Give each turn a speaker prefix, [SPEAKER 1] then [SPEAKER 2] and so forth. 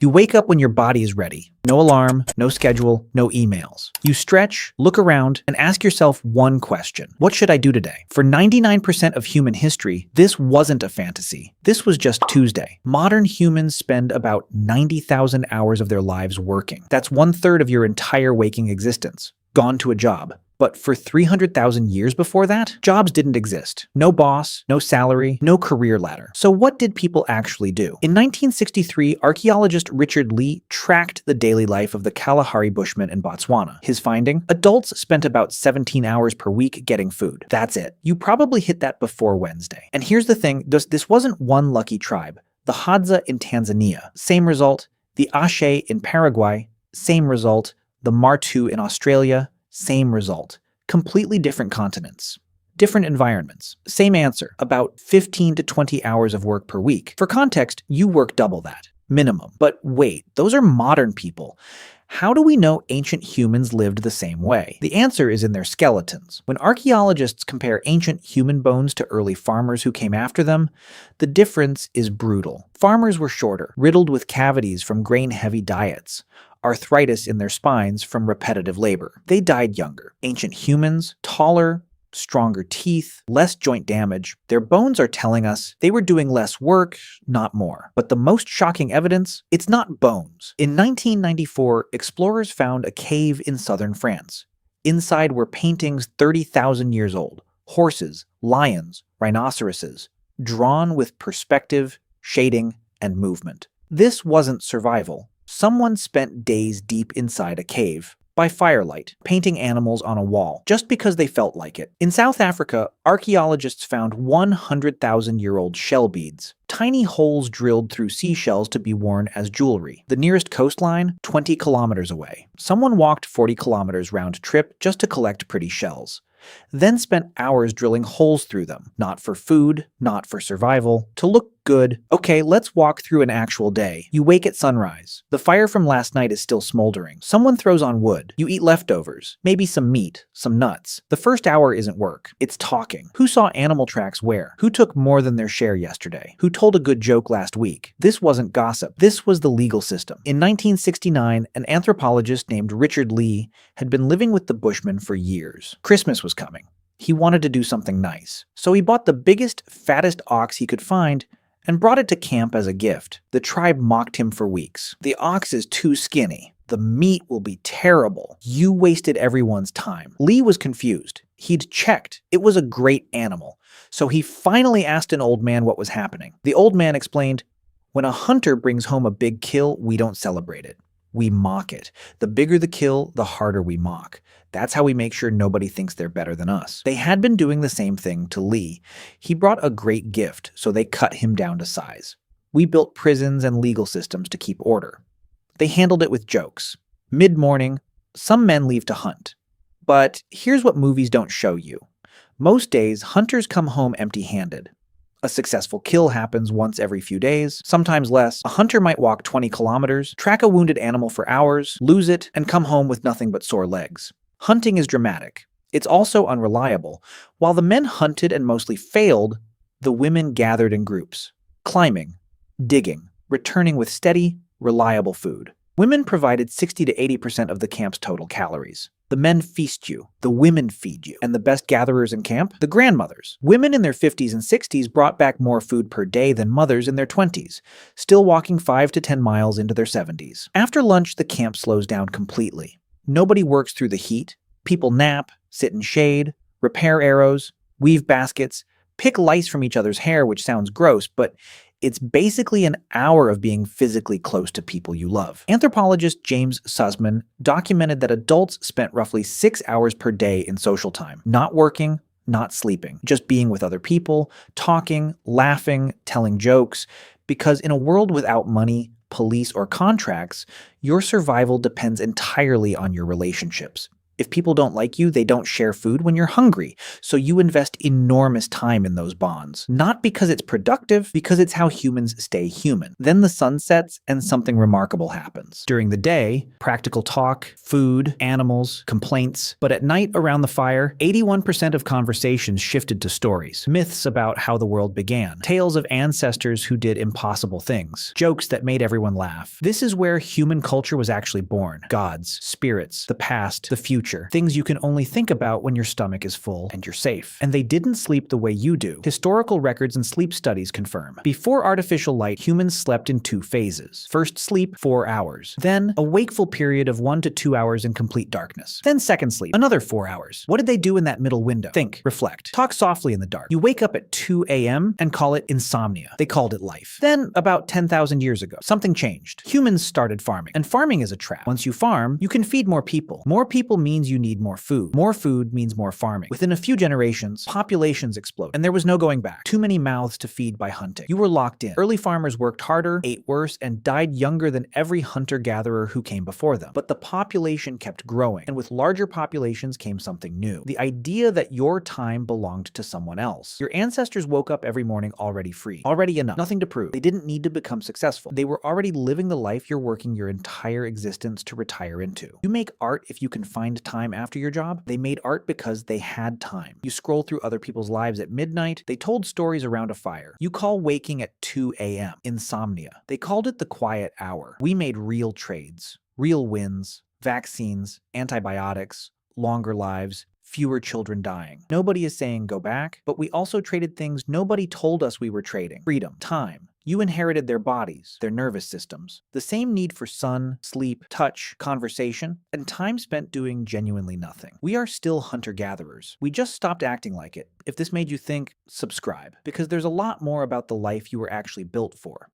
[SPEAKER 1] You wake up when your body is ready. No alarm, no schedule, no emails. You stretch, look around, and ask yourself one question. What should I do today? For 99% of human history, this wasn't a fantasy. This was just Tuesday. Modern humans spend about 90,000 hours of their lives working. That's 1/3 of your entire waking existence. Gone to a job. But for 300,000 years before that, jobs didn't exist. No boss, no salary, no career ladder. So what did people actually do? In 1963, archaeologist Richard Lee tracked the daily life of the Kalahari Bushmen in Botswana. His finding? Adults spent about 17 hours per week getting food. That's it. You probably hit that before Wednesday. And here's the thing, this wasn't one lucky tribe. The Hadza in Tanzania, same result. The Ashe in Paraguay, same result. The Martu in Australia, same result. Completely different continents. Different environments. Same answer, about 15 to 20 hours of work per week. For context, you work double that, minimum. But wait, those are modern people. How do we know ancient humans lived the same way? The answer is in their skeletons. When archaeologists compare ancient human bones to early farmers who came after them, the difference is brutal. Farmers were shorter, riddled with cavities from grain-heavy diets, arthritis in their spines from repetitive labor. They died younger. Ancient humans, taller, stronger teeth, less joint damage. Their bones are telling us they were doing less work, not more. But the most shocking evidence? It's not bones. In 1994, explorers found a cave in southern France. Inside were paintings 30,000 years old. Horses, lions, rhinoceroses, drawn with perspective, shading, and movement. This wasn't survival. Someone spent days deep inside a cave, by firelight, painting animals on a wall, just because they felt like it. In South Africa, archaeologists found 100,000-year-old shell beads, tiny holes drilled through seashells to be worn as jewelry. The nearest coastline, 20 kilometers away. Someone walked 40 kilometers round trip just to collect pretty shells. Then spent hours drilling holes through them. Not for food, not for survival, to look good. Okay, let's walk through an actual day. You wake at sunrise. The fire from last night is still smoldering. Someone throws on wood. You eat leftovers. Maybe some meat, some nuts. The first hour isn't work. It's talking. Who saw animal tracks where? Who took more than their share yesterday? Who told a good joke last week? This wasn't gossip. This was the legal system. In 1969, an anthropologist named Richard Lee had been living with the Bushmen for years. Christmas was coming. He wanted to do something nice. So he bought the biggest, fattest ox he could find and brought it to camp as a gift. The tribe mocked him for weeks. The ox is too skinny. The meat will be terrible. You wasted everyone's time. Lee was confused. He'd checked. It was a great animal. So he finally asked an old man what was happening. The old man explained, "When a hunter brings home a big kill, we don't celebrate it. We mock it. The bigger the kill, the harder we mock. That's how we make sure nobody thinks they're better than us." They had been doing the same thing to Lee. He brought a great gift, so they cut him down to size. We built prisons and legal systems to keep order. They handled it with jokes. Mid-morning, some men leave to hunt. But here's what movies don't show you. Most days, hunters come home empty-handed. A successful kill happens once every few days, sometimes less. A hunter might walk 20 kilometers, track a wounded animal for hours, lose it, and come home with nothing but sore legs. Hunting is dramatic. It's also unreliable. While the men hunted and mostly failed, the women gathered in groups, climbing, digging, returning with steady, reliable food. Women provided 60 to 80% of the camp's total calories. The men feast you, the women feed you. And the best gatherers in camp? The grandmothers. Women in their 50s and 60s brought back more food per day than mothers in their 20s, still walking 5 to 10 miles into their 70s. After lunch, the camp slows down completely. Nobody works through the heat. People nap, sit in shade, repair arrows, weave baskets, pick lice from each other's hair, which sounds gross, but it's basically an hour of being physically close to people you love. Anthropologist James Sussman documented that adults spent roughly 6 hours per day in social time, not working, not sleeping, just being with other people, talking, laughing, telling jokes, because in a world without money, police, or contracts, your survival depends entirely on your relationships. If people don't like you, they don't share food when you're hungry. So you invest enormous time in those bonds. Not because it's productive, because it's how humans stay human. Then the sun sets and something remarkable happens. During the day, practical talk, food, animals, complaints. But at night around the fire, 81% of conversations shifted to stories. Myths about how the world began. Tales of ancestors who did impossible things. Jokes that made everyone laugh. This is where human culture was actually born. Gods, spirits, the past, the future. Things you can only think about when your stomach is full and you're safe. And they didn't sleep the way you do. Historical records and sleep studies confirm. Before artificial light, humans slept in 2 phases. First sleep, 4 hours. Then a wakeful period of 1 to 2 hours in complete darkness. Then second sleep, another 4 hours. What did they do in that middle window? Think, reflect, talk softly in the dark. You wake up at 2 a.m. and call it insomnia. They called it life. Then, about 10,000 years ago, something changed. Humans started farming. And farming is a trap. Once you farm, you can feed more people. More people means you need more food. More food means more farming. Within a few generations, populations explode. And there was no going back. Too many mouths to feed by hunting. You were locked in. Early farmers worked harder, ate worse, and died younger than every hunter-gatherer who came before them. But the population kept growing. And with larger populations came something new. The idea that your time belonged to someone else. Your ancestors woke up every morning already free. Already enough. Nothing to prove. They didn't need to become successful. They were already living the life you're working your entire existence to retire into. You make art if you can find time after your job. They made art because they had time. You scroll through other people's lives at midnight. They told stories around a fire. You call waking at 2 a.m. insomnia. They called it the quiet hour. We made real trades. Real wins. Vaccines. Antibiotics. Longer lives. Fewer children dying. Nobody is saying go back, but we also traded things nobody told us we were trading. Freedom, time. You inherited their bodies, their nervous systems, the same need for sun, sleep, touch, conversation, and time spent doing genuinely nothing. We are still hunter-gatherers. We just stopped acting like it. If this made you think, subscribe, because there's a lot more about the life you were actually built for.